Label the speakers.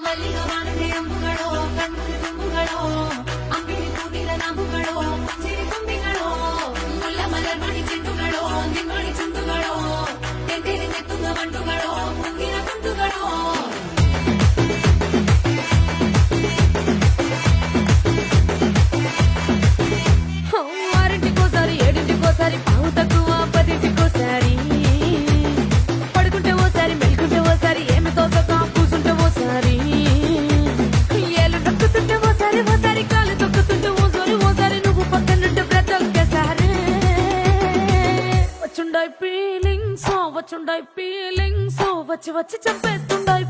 Speaker 1: ಮಲ್ಲಿಗ ಮಾನದೆ ಅಂಬುಗಳೋ ಕಣ್ಣು ತುಂಬುಗಳೋ ಅಂಬಿಳಿ ಕೂಡಿದ ನಾಮುಗಳೋ ಸಿರಿ ತುಂಬಿಗಳೋ ಮುಲ್ಲ ಮಲರ್ ಮಣಿ ಚೆಂಡುಗಳೋ ನಿಮ್ಮಣಿ ಚುಂಡುಗಳೋ ತೆಂದಿರಿ ನೆತ್ತುಗ ಮಂಟುಗಳೋ ಮುಂದಿನ ಕುಂಟುಗಳೋ ఆరింటికోసారి ఏడింటికోసారి పావు తక్కువ పదింటికోసారి పడుకుంటే ఓసారి మెలుకుంటే ఓసారి ఏమి తోసక కూసుంటే ఓసారి ఏళ్ళు నొక్కుతుంటే ఓసారి ఓసారి కాలు తొక్కుతుంటే ఓసారి నువ్వు పక్కనుంటే బ్రతొక్కేసారి వచ్చుండాయి ఫీలింగ్స్ వచ్చి వచ్చి చంపేస్తుండాయి